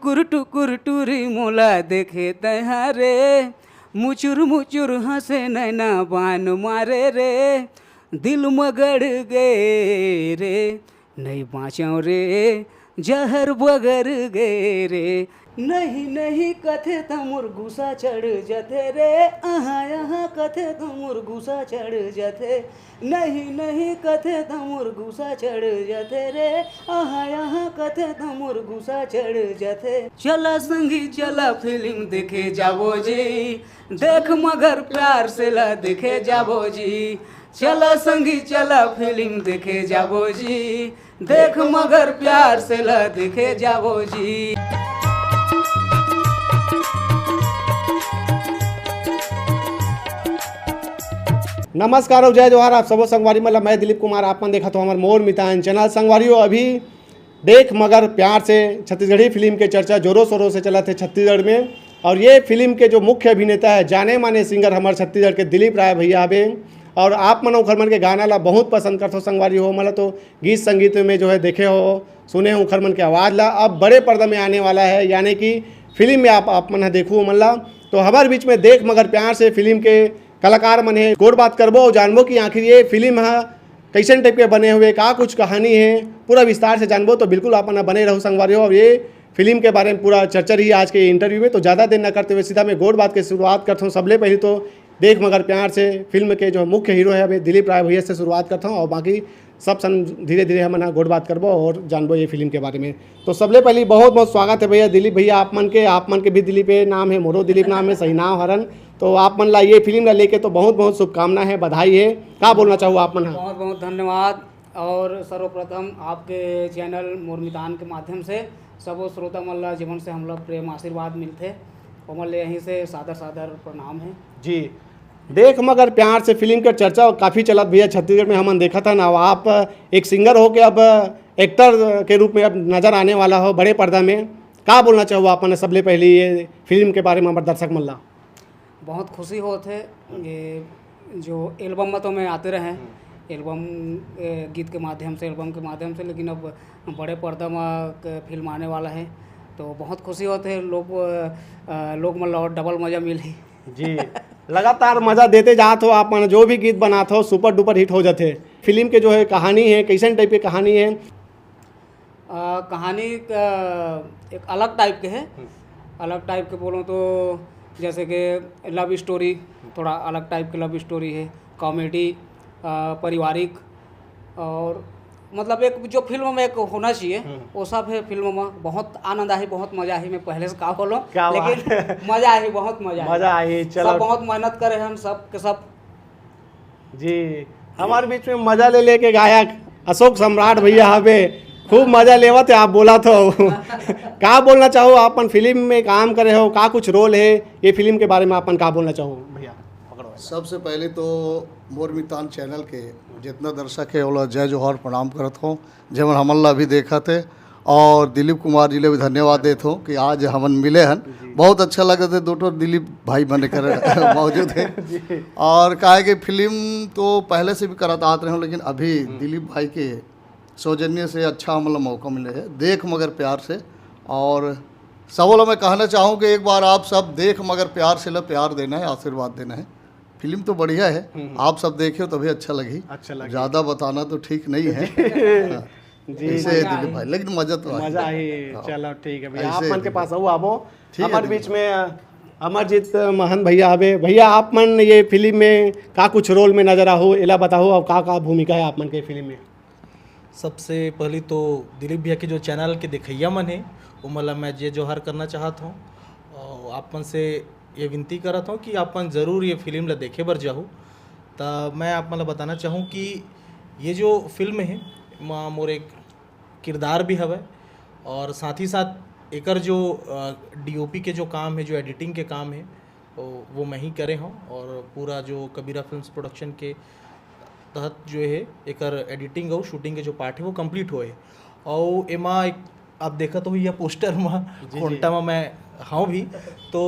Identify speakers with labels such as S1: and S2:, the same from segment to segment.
S1: टुकुर टुकुर टूरी मोला देखे तहारे, मुचुर मुचुर हंसे नैना बान मारे रे, दिल मगड़ गए रे, नहीं बाँचो रे, जहर बगर गए रे, नहीं नहीं कथे तमुर गुस्सा चढ़ जथे रे, यहाँ कथे तमुर गुस्सा चढ़ जथे, नहीं नहीं कथे तमुर गुस्सा चढ़ जथे रे, यहाँ कथे तमुर गुस्सा चढ़ जथे। चला संगी चला फिल्म देखे जाबो जी, देख मगर प्यार से ला देखे जाबो जी, चला संगी चला फिल्म देखे जाबो जी, देख मगर प्यार से ला देखे जाबो जी।
S2: नमस्कार और जय जोहार। आप सबो संगवारी मतलब मैं दिलीप कुमार आपन देखा तो हमारे मोर मितान चैनल संगवारियों। अभी देख मगर प्यार से छत्तीसगढ़ी फिल्म के चर्चा जोरों शोरों से चला थे छत्तीसगढ़ में। और ये फिल्म के जो मुख्य अभिनेता है जाने माने सिंगर हमारे छत्तीसगढ़ के दिलीप राय भैया हवे। और आप मन उखरमन के गाना ला बहुत पसंद करते हो संगवारी हो, मतलब तो गीत संगीत में जो है देखे हो सुने हो उखरमन के आवाज़ ला अब बड़े पर्दा में आने वाला है, यानी कि फिल्म में आप मन देखो मतलब। तो हमारे बीच में देख मगर प्यार से फिल्म के कलाकार मन है, गोर बात करबो और जानबो कि आखिर ये फिल्म है कैसन टाइप के बने हुए, का कुछ कहानी है, पूरा विस्तार से जानबो। तो बिल्कुल आप बने रहो संगवारी हो। और ये फिल्म के बारे में पूरा चर्चा रही आज के इंटरव्यू में। तो ज़्यादा देर न करते हुए सीधा मैं गोर बात की शुरुआत करता हूँ। सबले पहले तो देख मगर प्यार से फिल्म के जो मुख्य हीरो है अभी दिलीप राय भैया से शुरुआत करता हूँ और बाकी सब सन धीरे धीरे हम गोड़ बात करबो और जानबो ये फिल्म के बारे में। तो सबले पहले बहुत बहुत स्वागत है भैया दिलीप भैया आप मन के भी दिलीप नाम है, मोरो दिलीप नाम है, सही नाम हरन। तो आप मन ला ये फिल्म ला लेके तो बहुत बहुत शुभकामना है, बधाई है, क्या बोलना चाहूँ आप मन?
S1: बहुत बहुत धन्यवाद। और सर्वप्रथम आपके चैनल मोरमितान के माध्यम से सब श्रोता मल्ला जीवन से हम लोग प्रेम आशीर्वाद मिलते और मल्ल यहीं से सादर सादर प्रणाम है
S2: जी। देख मगर प्यार से फिल्म का चर्चा काफ़ी चलत भैया छत्तीसगढ़ में हमन देखा था ना। आप एक सिंगर हो के अब एक्टर के रूप में अब नज़र आने वाला हो बड़े पर्दा में, क्या बोलना चाहो आपने सबले पहले ये फिल्म के बारे में हमारे दर्शक मल्ला?
S1: बहुत खुशी होते ये जो एल्बम में तो मैं आते रहे एल्बम गीत के माध्यम से एल्बम के माध्यम से, लेकिन अब बड़े पर्दा में फिल्म आने वाला है तो बहुत खुशी होते है। लोग मतलब डबल मज़ा मिली जी।
S2: लगातार मज़ा देते जात हो आप, जो भी गीत बनाते हो सुपर डुपर हिट हो जाते। फिल्म के जो है कहानी है कैसन टाइप की कहानी है?
S1: कहानी एक अलग टाइप के है। अलग टाइप के बोलो तो जैसे कि लव स्टोरी, थोड़ा अलग टाइप की लव स्टोरी है, कॉमेडी, पारिवारिक, और मतलब एक जो फिल्म में एक होना चाहिए वो सब है। फिल्म में बहुत आनंद आई, बहुत मजा आई। मैं पहले से कहा बोलो लेकिन मजा आई, बहुत मजा आई।
S2: चलो
S1: सब बहुत मेहनत करे हम सब के सब
S2: जी। हमारे बीच में मजा ले लेके गायक अशोक सम्राट भैया हवे, खूब मजा लेवत है। आप बोला तो क्या बोलना चाहो आपन फिल्म में काम करे हो, का कुछ रोल है ये फिल्म के बारे में आपन का बोलना चाहो भैया?
S3: सबसे पहले तो मोरमितान चैनल के जितना दर्शक है वो जय जोहार प्रणाम करत हूँ। जब हमला भी देखा थे और दिलीप कुमार जी ले भी धन्यवाद देते हूँ कि आज हमन मिले हन, बहुत अच्छा लगे थे। दो दिलीप भाई बने कर मौजूद है। और कहा कि फिल्म तो पहले से भी करत आते रहे, लेकिन अभी दिलीप भाई के सौजन्य से अच्छा मतलब मौका मिले है देख मगर प्यार से। और सब लोग मैं कहना चाहूँ कि एक बार आप सब देख मगर प्यार से प्यार देना है, आशीर्वाद देना है। फिल्म तो बढ़िया है, आप सब देखियो तभी अच्छा लगी। ज़्यादा बताना तो ठीक नहीं है जी दिलीप भाई, लेकिन मजा तो
S2: मजा आई। चलो ठीक है भैया, आप मन के पास आओ आबो। हमारे बीच में अमरजीत महन भैया आवे। भैया आप मन ये फिल्म में का कुछ रोल में नजर आओ, एला बताओ और का भूमिका है आप मन के फिल्म में?
S4: सबसे पहले तो दिलीप भैया के जो चैनल के देखैया मन है वो मतलब मैं जय जोहार करना चाहता हूँ और आप मन से ये विनती करता हूँ कि आप मन ज़रूर ये फिल्म ला देखे बर जाओ। तो मैं आप मतलब बताना चाहूँ कि ये जो फिल्म है मोर एक किरदार भी हवे और साथ ही साथ एकर जो डीओपी के जो काम है, जो एडिटिंग के काम है वो मैं ही करे हूँ। और पूरा जो कबीरा फिल्म्स प्रोडक्शन के तहत जो है एकर एडिटिंग और शूटिंग के जो पार्ट है वो कंप्लीट हुए। और एमा एक आप देखा तो यह पोस्टर में कोंटा में मैं हाँ भी तो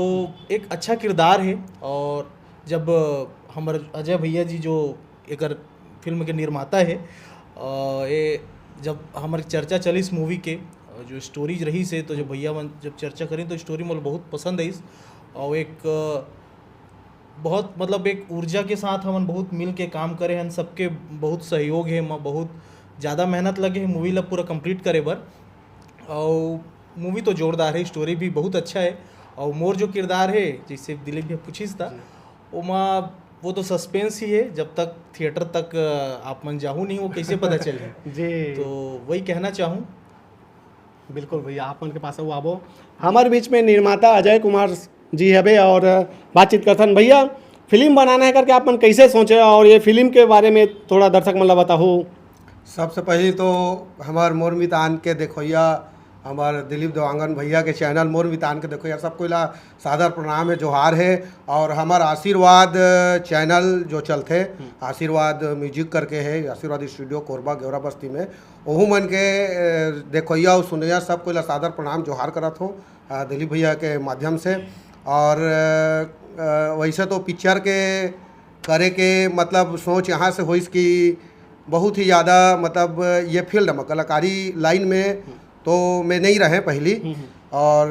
S4: एक अच्छा किरदार है। और जब हमारे अजय भैया जी जो एकर फिल्म के निर्माता है ये जब हमारी चर्चा चली इस मूवी के जो स्टोरीज रही से तो जब भैया मन जब चर्चा करी तो स्टोरी मुझे बहुत पसंद आई। और एक बहुत मतलब एक ऊर्जा के साथ हम बहुत मिल के काम करे हैं, सबके बहुत सहयोग है, बहुत ज़्यादा मेहनत लगे है मूवी ला पूरा कंप्लीट करे बर। और मूवी तो जोरदार है, स्टोरी भी बहुत अच्छा है। और मोर जो किरदार है जैसे दिलीप भी पूछिस था वो तो सस्पेंस ही है, जब तक थिएटर तक आप मन जाहू नहीं वो कैसे पता चले
S2: जी
S4: तो वही कहना चाहूँ।
S2: बिल्कुल भैया आपन के पास वो आबो हमारे बीच में निर्माता अजय कुमार जी हबे और बातचीत करथन। भैया फिल्म बनाना है करके आप मन कैसे सोचे और ये फिल्म के बारे में थोड़ा दर्शक मतलब बताओ।
S5: सबसे पहले तो हमार मोर मितान के देखोया हमार दिलीप देवांगन भैया के चैनल मोर मितान के देखो यार सबको ला सादर प्रणाम है, जोहार है। और हमार आशीर्वाद चैनल जो चलते आशीर्वाद म्यूजिक करके है, आशीर्वाद स्टूडियो कोरबा गेवरा बस्ती में, ओहू मन के देखोया और सुनैया सबको ला सादर प्रणाम जोहार करत हो दिलीप भैया के माध्यम से। और वैसे तो पिक्चर के करे के मतलब सोच यहाँ से हुई कि बहुत ही ज़्यादा मतलब ये फील्ड में कलाकारी लाइन में तो मैं नहीं रहे पहली। और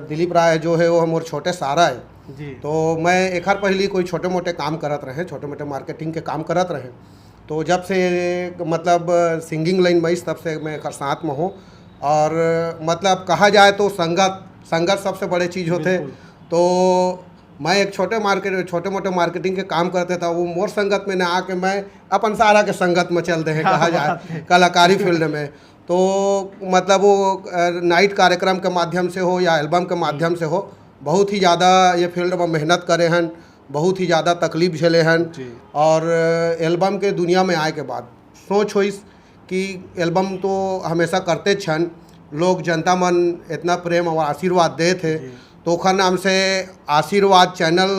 S5: दिलीप राय जो है वो हमारे छोटे सारा है
S2: जी।
S5: तो मैं एक हर पहली कोई छोटे मोटे काम करत रहे, छोटे मोटे मार्केटिंग के काम करत रहे। तो जब से मतलब सिंगिंग लाइन में तब से मैं एक साथ में हूँ। और मतलब कहा जाए तो संगत सबसे बड़े चीज़ होते। तो मैं एक छोटे मोटे मार्केटिंग के काम करते था, वो मोर संगत में न आके मैं अपन सारा के संगत में चल दे हैं कहा जाए कलाकारी फील्ड में। तो मतलब वो नाइट कार्यक्रम के माध्यम से हो या एल्बम के माध्यम से हो, बहुत ही ज़्यादा ये फील्ड में मेहनत करे हैं, बहुत ही ज़्यादा तकलीफ झेले हैं। और एल्बम के दुनिया में आए के बाद सोच हुई कि एल्बम तो हमेशा करते छन, लोग जनता मन इतना प्रेम और आशीर्वाद दे थे तो ओखर नाम से आशीर्वाद चैनल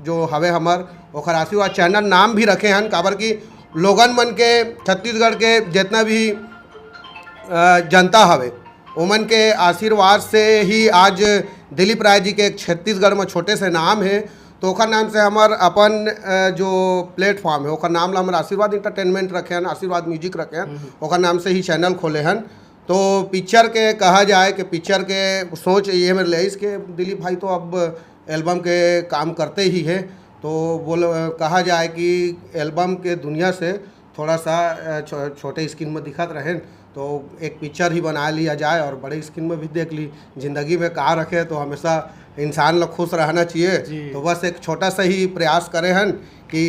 S5: जो हवे हमर ओखर आशीर्वाद चैनल नाम भी रखे हैं। काबर कि लोगन मन के छत्तीसगढ़ के जितना भी जनता हवे ओमन के आशीर्वाद से ही आज दिलीप राय जी के एक छत्तीसगढ़ में छोटे से नाम है। तो ओखर नाम से हमार अपन जो प्लेटफॉर्म है ओखर नाम ला हमारे आशीर्वाद इंटरटेनमेंट रखे हैं, आशीर्वाद म्यूजिक रखे हैं, ओखर नाम से ही चैनल खोले हैं। तो पिक्चर के कहा जाए कि पिक्चर के सोच ये मेरे लिए इसके दिलीप भाई तो अब एल्बम के काम करते ही है। तो बोल कहा जाए कि एल्बम के दुनिया से थोड़ा सा छोटे स्क्रीन में दिखत रहे तो एक पिक्चर ही बना लिया जाए और बड़े स्क्रीन में भी देख ली। ज़िंदगी में कहाँ रखे तो हमेशा इंसान लोग खुश रहना चाहिए। तो बस एक छोटा सा ही प्रयास करे हैं कि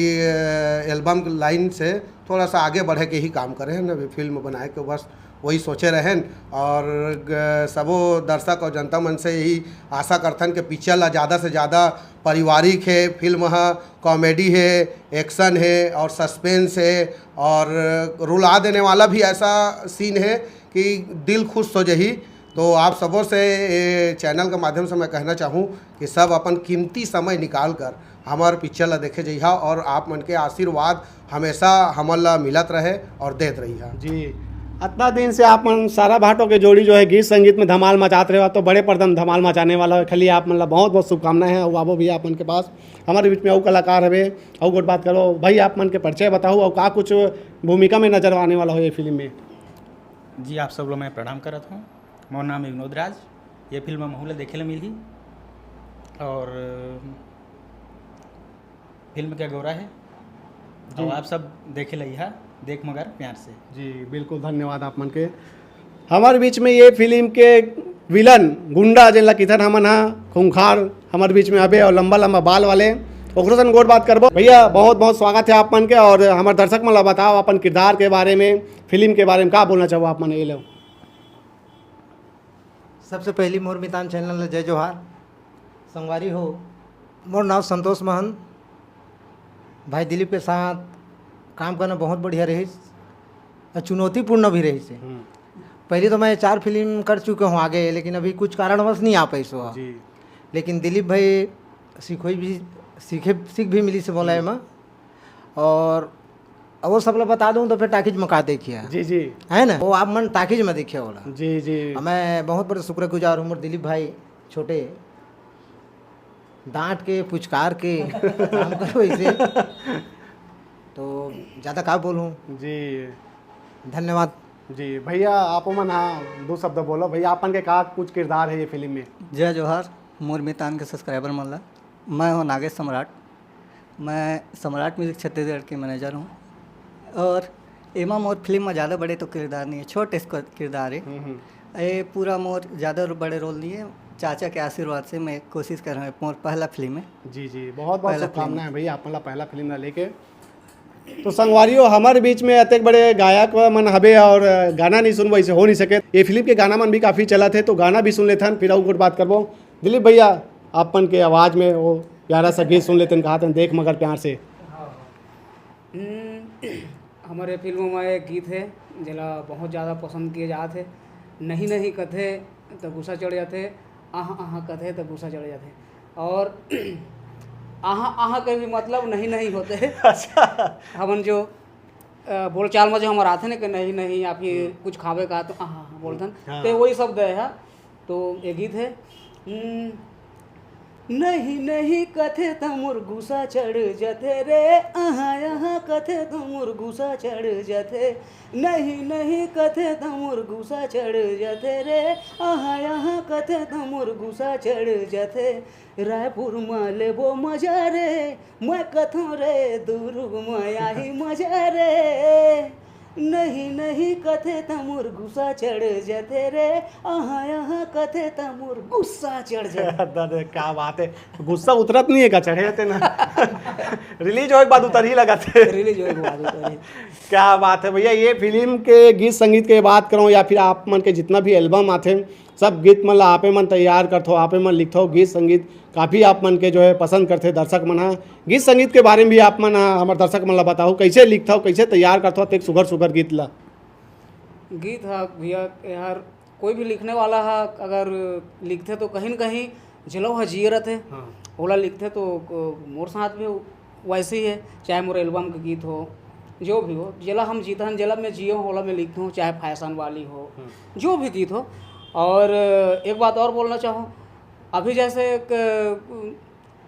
S5: एल्बम लाइन से थोड़ा सा आगे बढ़े के ही काम करें हैं, अभी फिल्म बनाए के बस वही सोचे रहें। और सबो दर्शक और जनता मन से यही आशा करथन कि पिक्चर ला ज़्यादा से ज़्यादा पारिवारिक है, फिल्म है, कॉमेडी है, एक्शन है और सस्पेंस है और रुला देने वाला भी ऐसा सीन है कि दिल खुश हो जाही। तो आप सबों से चैनल के माध्यम से मैं कहना चाहूँ कि सब अपन कीमती समय निकाल कर हमारे पिक्चर ला देखे जइहा और आप मन के आशीर्वाद हमेशा हमन ला मिलत रहे और देत रहिहा
S2: जी। इतना दिन से आप मन सारा भाटों के जोड़ी जो है गीत संगीत में धमाल मचाते रहे हो, तो बड़े पर्दम धमाल मचाने वाला है। खाली आप मतलब बहुत बहुत शुभकामनाएं हैं। और आबो भी आप मन के पास हमारे बीच में और कलाकार हवे और कुछ बात करो भाई, आप मन के परिचय बताओ और का कुछ भूमिका में नजर आने वाला हो ये फिल्म में।
S6: जी आप सब लोग मैं प्रणाम करत हूँ। मोर नाम है विनोद राज। ये फिल्म महूला देखे ला मिली और फिल्म क्या गौरा है और आप सब देखे ला देख मगर प्यार से।
S2: जी बिल्कुल धन्यवाद आप मन के। हमारे बीच में ये फिल्म के विलन गुंडा जिन किधर हमन हा खूंखार हमारे बीच में अबे और लंबा लंबा बाल वाले ओकरो सन गोर बात करबो। भैया बहुत बहुत स्वागत है आप मन के। और हमारे दर्शक मन ला बताओ अपन किरदार के बारे में, फिल्म के बारे में क्या बोलना चाहो आप मन ये लो।
S7: सबसे पहली मोर मितान चैनल जय जोहार संगवारी हो। मोर नाम संतोष महन। भाई दिलीप के साथ काम करना बहुत बढ़िया रही और चुनौतीपूर्ण भी रही से। पहले तो मैं 4 फिल्म कर चुका हूँ आगे, लेकिन अभी कुछ कारणवश नहीं आ पाई सो। लेकिन दिलीप भाई सीख भी मिली से बोला मैं। और वो सब लोग बता दूँ तो फिर टाकिज में का देखिए
S2: जी जी
S7: है ना, वो आप मन टाकिज में देखिए बोला।
S2: जी जी
S7: मैं बहुत बड़े शुक्रगुजार हूँ मोर दिलीप भाई, छोटे डांट के पुचकार के काम करो इसे। तो ज़्यादा क्या बोलूँ
S2: जी
S7: धन्यवाद।
S2: जी भैया आप मन हाँ 2 शब्द बोलो भैया आपन के का कुछ किरदार है ये फिल्म में।
S8: जय जोहार मोर मितान के सब्सक्राइबर मन ला मैं हूँ नागेश सम्राट। मैं सम्राट म्यूजिक छत्तीसगढ़ के मैनेजर हूँ और एमा मोर फिल्म में ज़्यादा बड़े तो किरदार नहीं है, छोटे किरदार है। ये पूरा मोर ज़्यादा बड़े रोल नहीं है, चाचा के आशीर्वाद से मैं कोशिश कर रहा हूँ। मोर पहला फिल्म है।
S2: जी जी बहुत बहुत शुभकामनाएं भैया अपना पहला फिल्म ला लेके। तो संगवारियों हमारे बीच में अतक बड़े गायक मन हबे और गाना नहीं सुनबो ऐसे हो नहीं सके। ये फिल्म के गाना मन भी काफ़ी चला थे तो गाना भी सुन लेथन फिर और बात करबो। दिलीप भैया आपन के आवाज़ में वो प्यारा सा गीत सुन लेते कहा देख मगर प्यार से।
S1: हमारे फिल्मों में एक गीत है जला बहुत ज़्यादा पसंद किए जाते। नहीं नहीं कथे तो गुस्सा चढ़ जाते, आहा आहा कथे तो गुस्सा चढ़ जाते। और आहा आहा के भी मतलब नहीं नहीं होते।
S2: अच्छा
S1: हमन जो बोलचाल में जो हमारे आते ना कि नहीं नहीं आप ये कुछ खावे का तो आहा आहा बोलतन तो वही शब्द है। तो ये गीत है नहीं नहीं कथे तो मोर गुस्सा चढ़ जथे रे, आहा यहाँ कथे तो मोर गुस्सा चढ़ जथे। नहीं नहीं कथे तो मोर गुस्सा चढ़ जथे रे, आहा यहाँ कथे तो मोर गुस्सा चढ़ जथे। रायपुर में लेबो मजा रे, मैं कथों रे दुर्ग में आई मजा रे। नहीं नहीं कथे त मोर गुस्सा चढ़ जथे रे, आहा यहाँ कथे त मोर गुस्सा चढ़ जाते।
S2: क्या बात है, गुस्सा उतरत नहीं है का चढ़े जाते ना। रिलीज हो एक बाद उतर ही लगा थे।
S1: रिलीज हो एक बाद उतर ही।
S2: क्या बात है भैया। ये फिल्म के गीत संगीत के बात करो या फिर आप मन के जितना भी एल्बम आते सब गीत मन ला आपे मन तैयार करथो, आपे मन लिखथो। गीत संगीत काफ़ी आप मन के जो है पसंद करते दर्शक मन। गीत संगीत के बारे में भी आप मन हमारे दर्शक मन ला बताओ कैसे लिखथो कैसे तैयार करथो एक सुगर सुगर गीत ला।
S1: गीत है भैया यार कोई भी लिखने वाला है अगर लिखते तो कहीं न कहीं जिलो है जिए रहते। ओला लिखते तो मोर साथ भी वैसे ही है, चाहे मोर एल्बम का गीत हो जो भी हो, जिला हम जीता हन जिला में जियो ओला में लिखता हूँ, चाहे फैशन वाली हो जो भी गीत हो। और एक बात और बोलना चाहूँ, अभी जैसे एक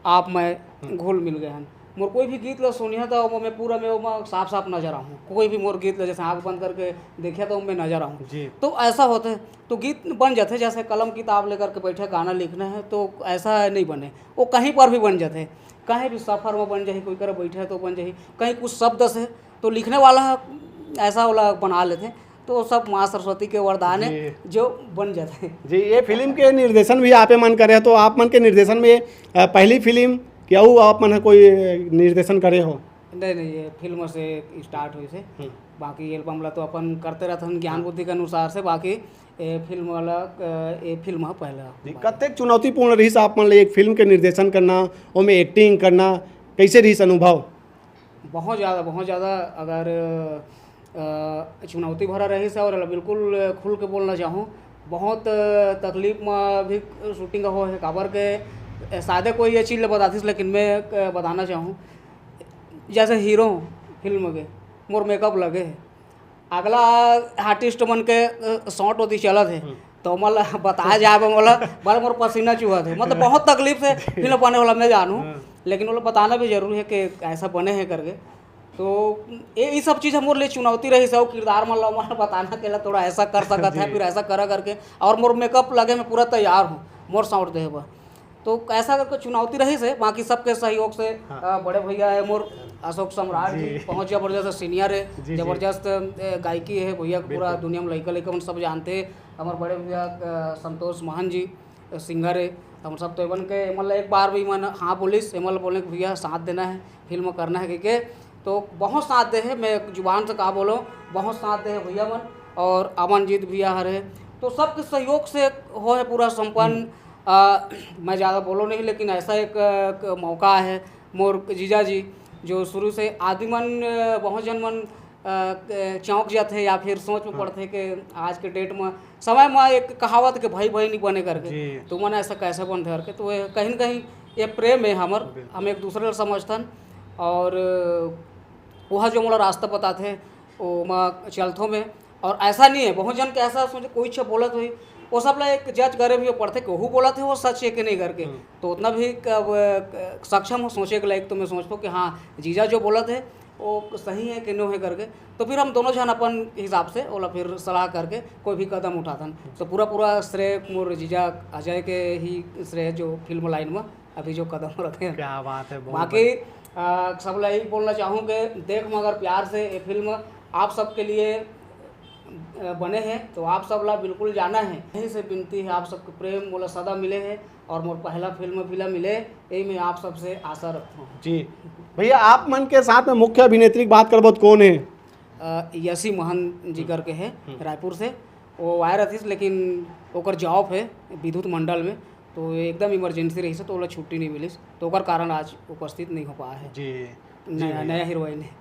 S1: आप मैं घुल मिल गए हैं, मोर कोई भी गीत ला सुनिया तो मैं पूरा में वो साफ साफ नजर आऊँ। कोई भी मोर गीत ला जैसे आँख बंद करके देखिया तो मैं नजर आऊँ। तो ऐसा होता है तो गीत बन जाते। जैसे कलम किताब लेकर के बैठे गाना लिखना है तो ऐसा नहीं बने, वो कहीं पर भी बन जाते। कहीं भी सफ़र में बन जाए, कोई कर बैठे तो बन जाए, कहीं कुछ शब्द से तो लिखने वाला ऐसा वाला बना लेते तो सब माँ सरस्वती के वरदान है जो बन जाते हैं।
S2: जी ये फिल्म के निर्देशन भी आपे मन करे तो आप मन के निर्देशन में पहली फिल्म क्या आप मन कोई निर्देशन करे हो?
S1: नहीं नहीं ये फिल्म से स्टार्ट हुई से, बाकी एल्बम ला तो अपन करते रहते हैं ज्ञान बुद्धि के अनुसार से। बाकी फिल्म वाला ये फिल्म है पहला।
S2: कतेक चुनौतीपूर्ण रही आप मन एक फिल्म के निर्देशन करना, उसमें एक्टिंग करना, कैसे रही अनुभव?
S1: बहुत ज़्यादा अगर चुनौती भरा रही से और बिल्कुल खुल के बोलना चाहूँ, बहुत तकलीफ में भी शूटिंग हो है काबर के सादे कोई ये चीज़ बताती लेकिन मैं बताना चाहूँ जैसे हीरो फिल्म के मोर मेकअप लगे है, अगला आर्टिस्ट मन के शॉट होती चला थे तो मतलब बताया जाए बोला मोर पसीना चूहा थे, मतलब बहुत तकलीफ से फिल्म बने वाला मैं जानूँ, लेकिन वो बताना भी जरूरी है कि ऐसा बने हैं करके। तो ये सब चीज़ मोर लिए चुनौती रही सब किरदार मन लो मन बताना के थोड़ा ऐसा कर सकता है फिर ऐसा करा करके, और मोर मेकअप लगे मैं पूरा तैयार हूँ मोर साउंड दे बा तो ऐसा करके चुनौती रही से। बाकी सबके सहयोग से बड़े भैया है मोर अशोक सम्राट जी बहुत जबरदस्त सीनियर है, जबरदस्त गायकी है भैया पूरा दुनिया में लड़का लड़का सब जानते हैं। हमारे बड़े भैया संतोष महन जी सिंगर है, हम सब तो बन के मतलब एक बार भी मन हाँ पुलिस एमल बोलने के भैया साथ देना है फिल्म करना है क्योंकि तो बहुत साथ दे है, मैं जुबान से कहा बोलो बहुत साथ दे है भैया मन। और अमनजीत भैया हरे तो सबके सहयोग से हो है पूरा संपन्न। मैं ज़्यादा बोलो नहीं लेकिन ऐसा एक मौका है मोर जीजा जी जो शुरू से आदि मन बहुत जन मन चौंक जाते हैं या फिर सोच में पड़ते हैं कि आज के डेट में समय में एक कहावत के भाई भाई नहीं बने करके तो मैंने ऐसा कैसे बनते करके तो कहीं न कहीं ये प्रेम है हम एक दूसरे को समझतन। और वह जो मोला रास्ता बताते हैं वो मैं चलथों में, और ऐसा नहीं है बहुत जन के ऐसा सोचे कोई अच्छा बोलत हुई वो सब ला एक जज करे भी पढ़ते कि वो बोला थे वो सच है कि नहीं करके, तो उतना भी सक्षम हो सोचे के लायक तो मैं सोचता हूँ कि हाँ जीजा जो बोला थे वो सही है कि नो है करके, तो फिर हम दोनों जन अपन हिसाब से ओला फिर सलाह करके कोई भी कदम उठाथन। तो पूरा श्रेय मोर जीजा अजय के ही श्रेय जो फिल्म लाइन में अभी जो कदम रखे हैं।
S2: क्या बात है, बहुत
S1: बाकी सब ला यही बोलना चाहूँ कि देख मगर प्यार से ये फिल्म आप सबके लिए बने हैं, तो आप सब ला बिल्कुल जाना है। यही से विनती है, आप सबके प्रेम मोला सदा मिले है और मोर पहला फिल्म मिले, यही मैं आप सबसे आशा रखता हूँ।
S2: जी भैया, आप मन के साथ में मुख्य अभिनेत्री की बात करबो तो कौन है?
S1: यसी मोहन जी करके है रायपुर से, वो आए रहती लेकिन ओकर जॉब है विद्युत मंडल में, तो एकदम इमरजेंसी रही से तो ओला छुट्टी नहीं मिली, तो ओकर कारण आज उपस्थित नहीं हो पाया है।
S2: जी
S1: नया हीरोइन है।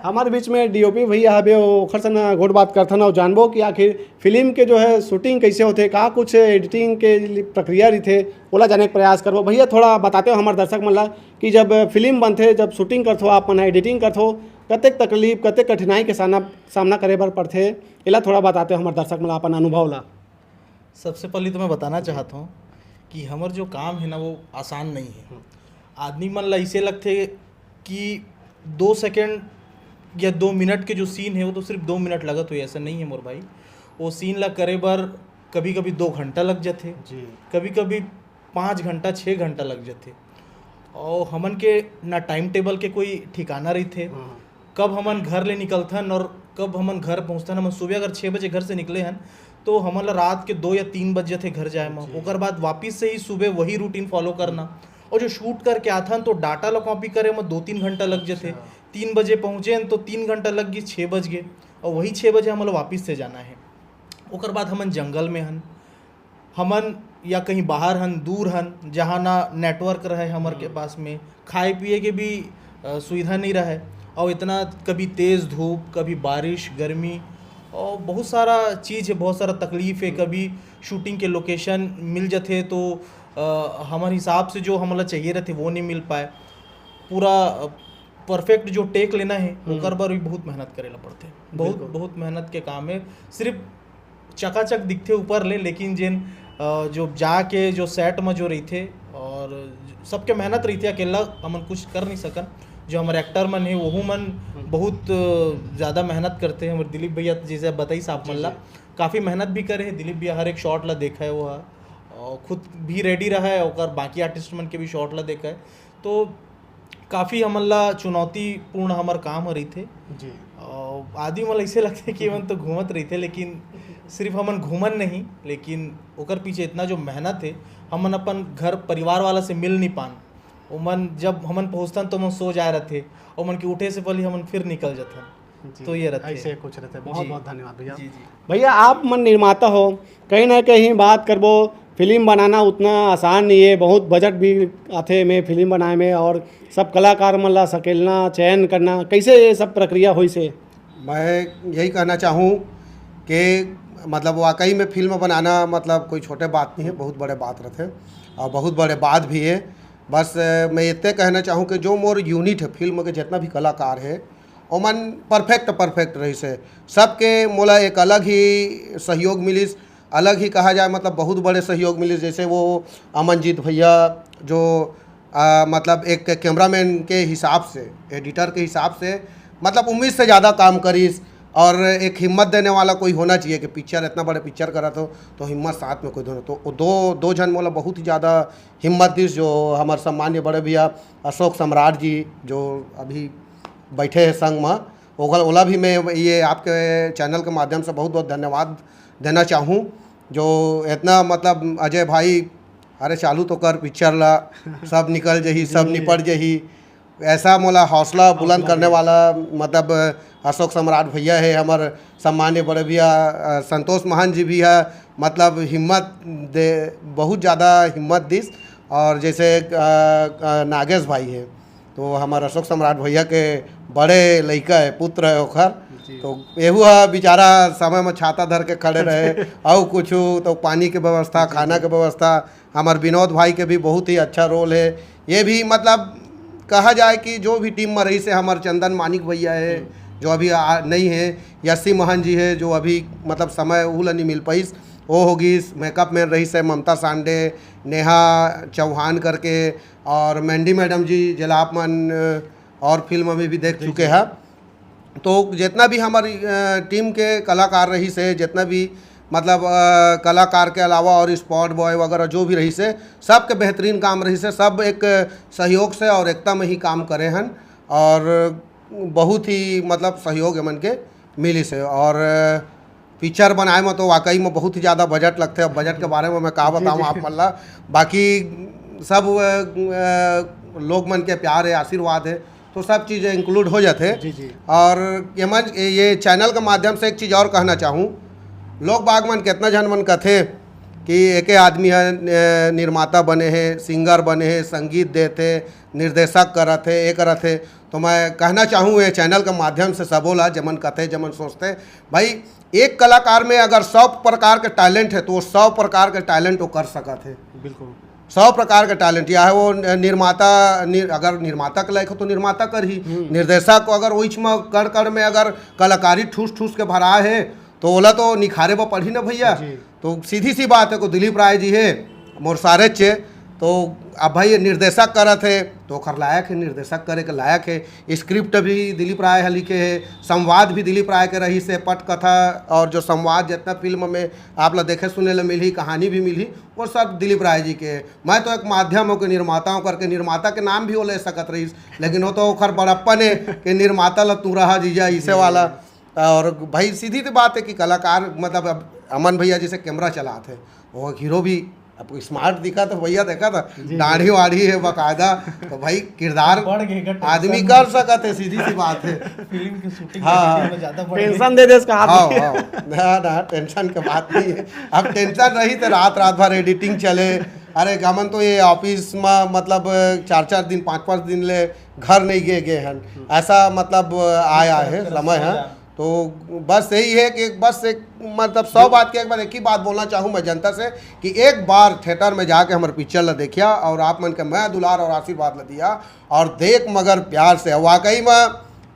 S2: हमारे बीच में डीओपी भैया हबे, ओखर से ना घोट बात करथन और जानबो कि आखिर फिल्म के जो है शूटिंग कैसे होते, का कुछ एडिटिंग के प्रक्रिया रही थे, ओला जाने के प्रयास करबो। भैया थोड़ा बताते हो हमारे दर्शक मन ला कि जब फिल्म बनथे, जब शूटिंग करथो, आप मन एडिटिंग करथो, कतेक तकलीफ कतेक कठिनाई के सामना करे बर पड़थे, एला थोड़ा बताते हो हमारे दर्शक मन ला अपन अनुभव ला।
S4: सबसे पहले तो मैं बताना चाहता हूँ कि हमार जो काम है ना वो आसान नहीं है। आदमी मन ला इसे लगते कि 2 सेकंड या 2 मिनट के जो सीन है वो तो सिर्फ 2 मिनट लगत हुई, ऐसा नहीं है मोर भाई। वो सीन ला करे बर कभी कभी 2 घंटा लग जाते, कभी कभी 5 घंटा 6 घंटा लग जाते, और हमन के ना टाइम टेबल के कोई ठिकाना रही थे कब हमन घर ले निकलथन और कब हमन घर पहुँचतन। हमन सुबह अगर 6 बजे घर से निकले हन तो हमन ला रात के 2 या 3 बज जाते घर जाए में, ओकर बाद वापिस से ही सुबह वही रूटीन फॉलो करना, और जो शूट करके आथन तो डाटा ला कॉपी करे में 2-3 घंटा लग जाते। 3 बजे पहुँचे तो 3 घंटा लग गई, 6 बज गए, और वही 6 बजे हमन वापिस से जाना है। ओकर बाद हमन जंगल में हन, हमन या कहीं बाहर हन, दूर हन, जहाँ ना नेटवर्क रहे हमार के पास में, खाए पिए के भी सुविधा नहीं रहे, और इतना कभी तेज़ धूप, कभी बारिश, गर्मी, और बहुत सारा चीज़ है, बहुत सारा तकलीफ़ है। कभी शूटिंग के लोकेशन मिल जाते तो हमारे हिसाब से जो हमला चाहिए रहते वो नहीं मिल पाए। पूरा परफेक्ट जो टेक लेना है ओकर बर भी बहुत मेहनत करेला पड़ते, बहुत मेहनत के काम है। सिर्फ चकाचक दिखते ऊपर ले, लेकिन जिन जो जाके जो सेट में जो रही थे और सबके मेहनत रही थी, अकेला हमन कुछ कर नहीं सकन। जो हमारे एक्टर मन है वहू मन बहुत ज़्यादा मेहनत करते हैं। हमारे दिलीप भैया जैसे बताई साहब मन ला काफ़ी मेहनत भी करे हैं। दिलीप भैया हर एक शॉट ला देखा है, वो और खुद भी रेडी रहा है, और बाकी आर्टिस्ट मन के भी शॉट ला देखा है, तो काफ़ी हमन ला चुनौतीपूर्ण हमार काम रही थे जी। आदमी मन ऐसे लगते कि हमन तो घूमत रही थे, लेकिन सिर्फ हमन घूमन नहीं, लेकिन ओकर पीछे इतना जो मेहनत है, हमन अपन घर परिवार वाला से मिल नहीं पान। ओमन जब हमन पहुँचतन तो मन सो जाए रहते, और मन के उठे से पहले हमन फिर निकल जाते, तो ये रहते
S2: ऐसे कुछ रहते। बहुत बहुत धन्यवाद भैया। भैया आप मन निर्माता हो, कहीं ना कहीं बात करबो, फिल्म बनाना उतना आसान नहीं है, बहुत बजट भी आते में फिल्म बनाए में, और सब कलाकार मन ला सकेलना चयन करना, कैसे ये सब प्रक्रिया हुई से?
S5: मैं यही कहना चाहूँ कि मतलब वाकई में फिल्म बनाना मतलब कोई छोटे बात नहीं है, बहुत बड़े बात रहते, और बहुत बड़े बात भी है। बस मैं इतने कहना चाहूँ कि जो मोर यूनिट है फिल्म के जितना भी कलाकार है वो मन परफेक्ट रही से, सबके मोला एक अलग ही सहयोग मिलिस, अलग ही कहा जाए मतलब बहुत बड़े सहयोग मिलिस। जैसे वो अमनजीत भैया जो मतलब एक कैमरामैन के हिसाब से, एडिटर के हिसाब से मतलब उम्मीद से ज़्यादा काम करीस, और एक हिम्मत देने वाला कोई होना चाहिए कि पिक्चर इतना बड़े पिक्चर करा तो हिम्मत साथ में कोई दोनों, तो दो जन मोला बहुत ही ज़्यादा हिम्मत दी। जो हमारे सम्मान्य बड़े भैया अशोक सम्राट जी जो अभी बैठे हैं संग में, ओला भी मैं ये आपके चैनल के माध्यम से बहुत बहुत धन्यवाद देना चाहूँ, जो इतना मतलब अजय भाई अरे चालू तो कर पिक्चर ला, सब निकल जही, सब निपट जही, ऐसा मोला हौसला बुलंद करने वाला मतलब अशोक सम्राट भैया है। हमारे सम्मान्य बड़े भैया संतोष महान जी भी है, मतलब हिम्मत दे, बहुत ज़्यादा हिम्मत दिस। और जैसे नागेश भाई है, तो हमारे अशोक सम्राट भैया के बड़े लड़का है, पुत्र है ओखर, तो एहू बेचारा समय में छाता धर के खड़े रहे और कुछ तो पानी के व्यवस्था, खाना के व्यवस्था। हमारे विनोद भाई के भी बहुत ही अच्छा रोल है। ये भी मतलब कहा जाए कि जो भी टीम में रही से हमारे चंदन मानिक भैया है जो अभी नहीं है, यसी मोहन जी है जो अभी मतलब समय उल नहीं मिल पाई, वो होगी। मेकअप मैन रही से ममता सांडे, नेहा चौहान करके, और मैंडी मैडम जी जलापमन और फिल्म में भी देख चुके हैं। तो जितना भी हमारी टीम के कलाकार रही से, जितना भी मतलब कलाकार के अलावा और स्पॉट बॉय वगैरह जो भी रही से, सबके बेहतरीन काम रही से, सब एक सहयोग से और एकता में ही काम करे हैं और बहुत ही मतलब सहयोग मन के मिली से। और पिक्चर बनाए में तो वाकई में बहुत ही ज़्यादा बजट लगते हैं। अब बजट के बारे में मैं क्या बताऊँ आप मतलब, बाकी सब लोग मन के प्यार है, आशीर्वाद है, तो सब चीज़ें इंक्लूड हो जाते हैं। और ये चैनल के माध्यम से एक चीज़ और कहना चाहूँ, लोग बाग मन कितना जन मन कथे कि एक आदमी है निर्माता बने हैं, सिंगर बने हैं, संगीत देते, निर्देशक करते, ये करते। तो मैं कहना चाहूँ ये चैनल के माध्यम से सबोला जमन कथे जमन सोचते भाई, एक कलाकार में अगर 100 प्रकार के टैलेंट है तो वो 100 प्रकार के टैलेंट वो कर सकते हैं।
S2: बिल्कुल
S5: 100 प्रकार के टैलेंट, या है वो निर्माता अगर निर्माता के लायक हो तो निर्माता कर ही, निर्देशक को अगर वही में कर में अगर कलाकारी ठूस ठूस के भरा है तो ओला तो निखारे पर पढ़ी ना भैया। तो सीधी सी बात है को दिलीप राय जी है मोर सारे चे, तो अब भाई ये निर्देशक करत है तो ओखर लायक है, निर्देशक करे के लायक है। स्क्रिप्ट भी दिलीप राय है लिखे है, संवाद भी दिलीप राय के रही से, पटकथा और जो संवाद जितना फिल्म में आप लोग देखे सुने ला मिली, कहानी भी मिली, वो सब दिलीप राय जी के। मैं तो एक माध्यम हो के निर्माताओं करके निर्माता के नाम भी वो ले सकत रही, लेकिन वो तो ओखर बड़प्पन है कि निर्माता ला तू रहा जीजा इसे वाला। और भाई सीधी सी बात है कि कलाकार मतलब अब अमन भैया जैसे कैमरा चलाते हैं, वो हीरो भी आपको स्मार्ट दिखा तो भैया देखा था, दाढ़ी वाढ़ी है बाकायदा, तो भाई किरदार आदमी कर सकत है, सीधी सी बात है।
S4: फिल्म की शूटिंग
S5: हाँ,
S4: में ज़्यादा
S2: टेंशन दे दे इसका हाथ
S5: हाँ हाँ ना टेंशन की बात नहीं है। अब टेंशन रही तो रात भर एडिटिंग चले। अरे गमन तो ये ऑफिस में मतलब 4-4 दिन 5-5 दिन ले घर नहीं गए हैं, ऐसा मतलब आया है समय है। तो बस यही है कि बस एक मतलब 100 बात के एक ही बात बोलना चाहूँ मैं जनता से कि एक बार थिएटर में जाके हमारे पिक्चर ला देखिया और आप मन के मैं दुलार और आशीर्वाद ला दिया और देख मगर प्यार से। वाकई में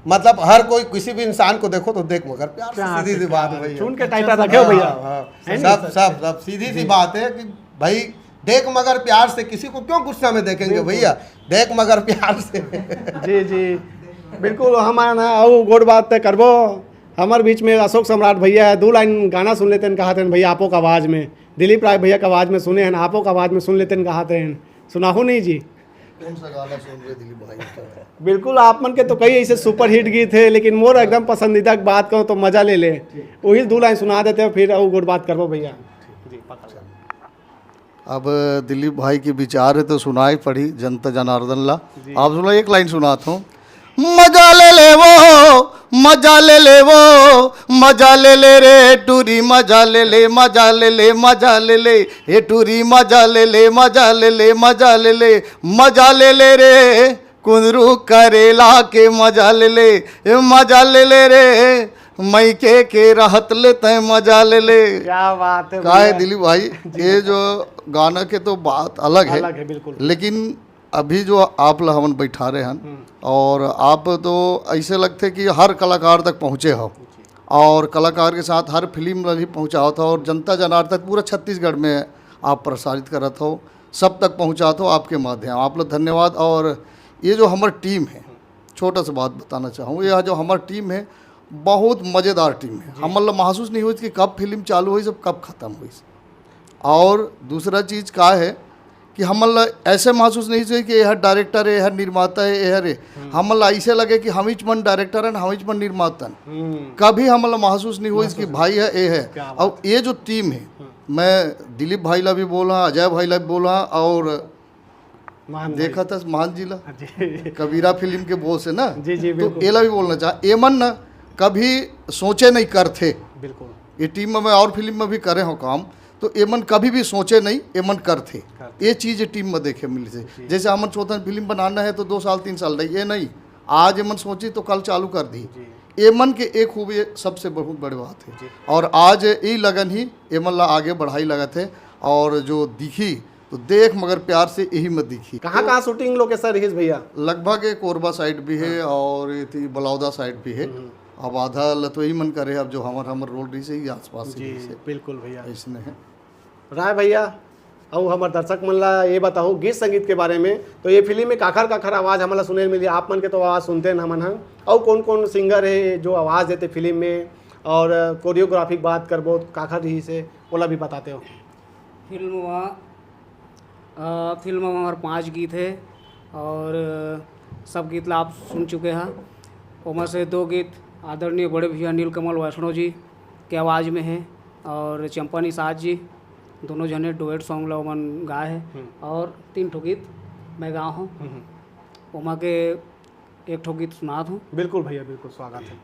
S5: मतलब हर कोई किसी भी इंसान को देखो तो देख मगर प्यार से, सीधी सी बात है भैया,
S2: चुन के टाइटा रखे भैया।
S5: सब सब सब सीधी सी बात है कि भाई देख मगर प्यार से, किसी को क्यों गुस्सा में देखेंगे भैया, देख मगर प्यार से।
S2: जी जी बिल्कुल, हमारा और गोड़ बात करबो। हमारे बीच में अशोक सम्राट भैया है, 2 लाइन गाना सुन लेते हैं कहा थे भैया आपो का आवाज़ में, दिलीप राय भैया का आवाज़ में सुने हैं, आपो का आवाज़ में सुन लेते हैं कहा थे, सुनाहो नहीं जी?
S3: कौन सा गाना सुन रहे दिलीप भाई का?
S2: बिल्कुल, आप मन के तो कई ऐसे सुपर हिट गीत है, लेकिन मोर एकदम पसंदीदा बात करो तो मज़ा ले ले, वही 2 लाइन सुना देते हो, फिर और गोड़ बात करबो भैया।
S3: अब दिलीप भाई के विचार है तो सुनाई पड़ी जनता जनार्दन ला। आप सुना, एक लाइन सुनाता हूँ। मजा ले वो, मजा ले वो, मजा ले रे टूरी, मजा ले मजा ले मजा ले ये टूरी, मजा ले मजा ले मजा ले मजा ले रे कुंदरू करेला के, मजा ले मजा ले रे मई के रहत ले तय, मजा ले।
S2: क्या बात है
S3: क्या है दिलीप भाई, ये जो गाना के तो बात अलग है
S2: बिल्कुल।
S3: लेकिन अभी जो आप ला हमन बैठा रहे हैं और आप तो ऐसे लगते कि हर कलाकार तक पहुँचे हो और कलाकार के साथ हर फिल्म भी पहुँचाओ था और जनता जनार्दन तक पूरा छत्तीसगढ़ में आप प्रसारित करत हो, सब तक पहुँचा हो आपके माध्यम। आप लोग धन्यवाद। और ये जो हमारी टीम है, छोटा सा बात बताना चाहूँ, ये जो हमारी टीम है बहुत मज़ेदार टीम है। हम मतलब महसूस नहीं हुई कि कब फिल्म चालू हुई, सब कब ख़त्म हुई। और दूसरा चीज़ क्या है कि हम ऐसे महसूस नहीं हुई कि यह डायरेक्टर है, यह निर्माता है, यह रे हम ऐसे लगे कि हम मन डायरेक्टर है, हम मन निर्माता है। कभी हम महसूस नहीं हुई कि भाई है ये है। और ये जो टीम है, मैं दिलीप भाई ला भी बोला, अजय भाई ला भी बोला और देखा था मान जी ला कबीरा फिल्म के बोस है ना, तो ये ला भी बोलना चाह एमन ना कभी सोचे नहीं करते। बिल्कुल, ये टीम में मैं और फिल्म में भी करे हो काम, तो एमन कभी भी सोचे नहीं, एमन करते। ये चीज़ टीम में देखे मिली से। जैसे हमन सोचते फिल्म बनाना है तो 2 साल 3 साल नहीं, ये नहीं, आज एमन सोची तो कल चालू कर दी। एमन के एक खूबी सबसे बहुत बड़ी बात है और आज ये लगन ही एमन ला आगे बढ़ाई लगा थे और जो दिखी तो देख मगर प्यार से यही मत दिखी।
S2: कहाँ शूटिंग लोकेशन रही भैया?
S3: लगभग एक कोरबा साइड भी है और ये थी बलौदा साइड भी है। अब आधा तो ही मन करे, अब जो हमार रोड रही से ही आसपास से।
S2: बिल्कुल भैया
S3: इसने है।
S2: राय भैया और हमारे दर्शक मन ला ये बताऊँ गीत संगीत के बारे में, तो ये फिल्म में काखर आवाज़ हमारा सुने मिली, आप मन के तो आवाज़ सुनते ना मन हम, और कौन कौन सिंगर है जो आवाज़ देते फिल्म में, और कोरियोग्राफी की बात करबो काखर ही से बोला भी बताते हो।
S1: फिल्म में हमारे 5 गीत है और सब गीत ला आप सुन चुके हैं। उनमें से 2 गीत आदरणीय बड़े भैया नीलकमल वैष्णव जी के आवाज़ में है और चंपा निषाद जी दोनों जने डुएट सॉन्ग ला उमन गाए है, और 3 ठो गीत मैं गा हूँ। उमा के 1 ठो गीत सुना दूँ।
S2: बिल्कुल भैया, बिल्कुल स्वागत है।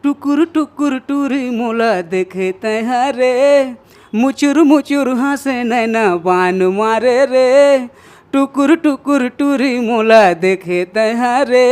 S1: टुकुर टुकुर टूरी मोला देखे तैहारे, मुचुर मुचुर हंसे नैना बान मारे रे। टुकुर टुकुर टूरी मोला देखे तैहारे,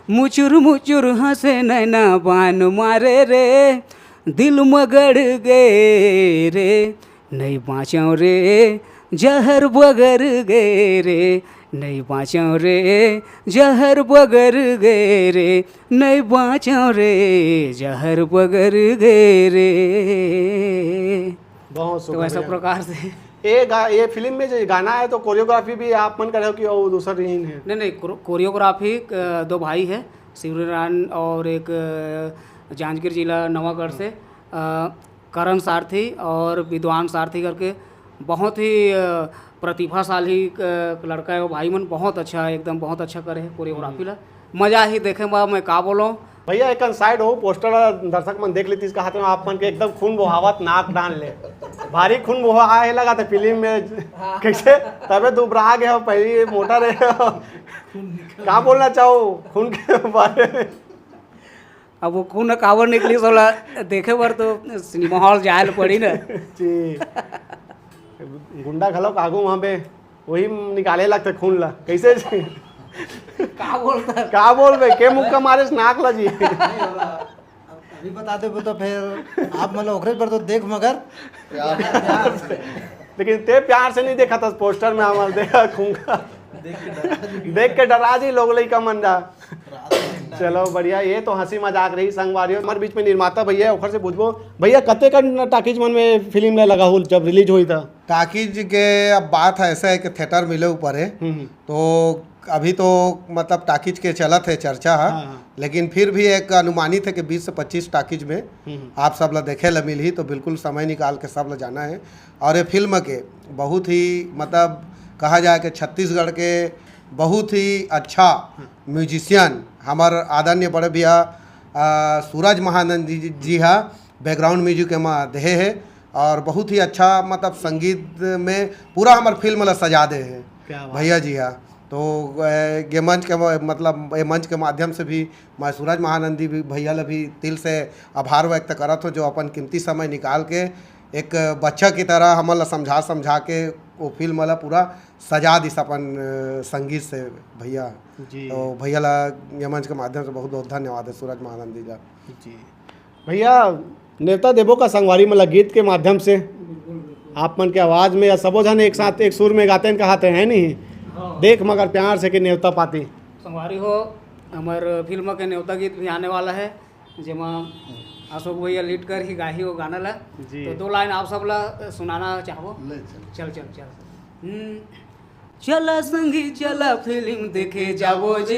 S1: मुचुर मुचुर हंसे नैना बान मारे रे। दिल मगड़ गए रे, नहीं बाँचो रे जहर बगर गए रे, नहीं बाँचो रे जहर बगर गए रे, नहीं बाँचो रे जहर बगर गए रे।
S2: बहुत
S1: तो ऐसा प्रकार से
S2: ये फिल्म में जो गाना है तो कोरियोग्राफी भी आप मन करे हो कि वो दूसरा रीन है?
S1: नहीं, कोरियोग्राफी 2 भाई है, शिवरान और एक जांजगीर जिला नवागढ़ से करण सारथी और विद्वान सारथी करके, बहुत ही प्रतिभाशाली लड़का है वो भाई मन, बहुत अच्छा है एकदम, बहुत अच्छा करे है कोरियोग्राफी ला, मजा ही देखे मैं का बोलो।
S2: भैया एक साइड हो पोस्टर दर्शक मन देख लेती इसका हाथ में, आप मन के एकदम खून बहावत नाक डाल ले, भारी खून बहा आए लगा था फिल्म में कैसे, तबे दुबरा गए हो पहले मोटा रहे हो, क्या बोलना चाहो खून के बारे में?
S1: अब वो खून कावर निकली सोला देखे बार तो सिनेमा हॉल जाए पड़ी ना
S2: जी। गुंडा खलो कागू वहाँ पे वही निकाले लगते खून ला कैसे का बोल बे के मुक्का मारे नाक ला जी।
S7: अभी बताते तो फिर आप मतलब ओखरे पर तो देख मगर
S2: लेकिन ते प्यार से नहीं देखा था पोस्टर में, हमारे देखा खून का देख के डरा जी लोग लई का मन जा। चलो बढ़िया, ये तो हंसी मजाक रही संगवारियों। हमारे बीच में निर्माता भैया ओखर से पूछबो भैया कते का टाकीज मन में फिल्म ने लगा हुल जब रिलीज हुई था?
S5: टाकीज के अब बात है ऐसा है कि थिएटर मिले ऊपर है, तो अभी तो मतलब टाकीज के चलत है चर्चा है, लेकिन फिर भी एक अनुमानित है कि 20 से 25 टाकीज में आप सब ला देखे ला मिल ही, तो बिल्कुल समय निकाल के सब ला जाना है। और ये फिल्म के बहुत ही मतलब कहा जाए कि छत्तीसगढ़ के बहुत ही अच्छा म्यूजिशियन हमार आदरणीय बड़े भैया सूरज महानंद जी हा बैकग्राउंड म्यूजिक में दे है, और बहुत ही अच्छा मतलब संगीत में पूरा हमार फिल्म ला सजा दे है भैया जी हा। तो ये मंच के मतलब ये मंच के माध्यम से भी मैं सूरज महानंदी भी भैया ला भी दिल से आभार व्यक्त करत हूँ, जो अपन कीमती समय निकाल के एक बच्चा की तरह हमला समझा के वो फिल्म ला पूरा सजा दिस अपन संगीत से भैया जी। तो भैया ला ये मंच के माध्यम से बहुत बहुत धन्यवाद है सूरज महानंदी जी।
S2: भैया नेवता देवो का संगवारी मतलब गीत के माध्यम से आप मन के आवाज़ में या सबो जन एक साथ एक सुर में गाते हैं कहते हैं नहीं, देख मगर प्यार से कि नेवता पाती
S1: संगवारी हो। हमारे फिल्म के नेवता गीत भी आने वाला है, जेमा अशोक भैया लीड कर ही गाही वो गाना ला, तो 2 लाइन आप सब ला सुनाना चाहो। चल चल चल चला संगी चला फिल्म देखे जाबो जी,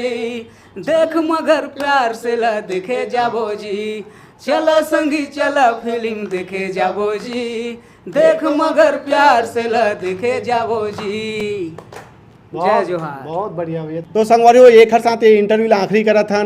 S1: देख मगर प्यार से ला देखे जाबो जी। चला संगी चला फिल्म देखे जाबो जी, देख मगर प्यार से ला देखे जाबो जी। जय जोहार।
S2: बहुत बढ़िया भैया। तो संगवारी एक हर साथ इंटरव्यू ला आखिरी करा था।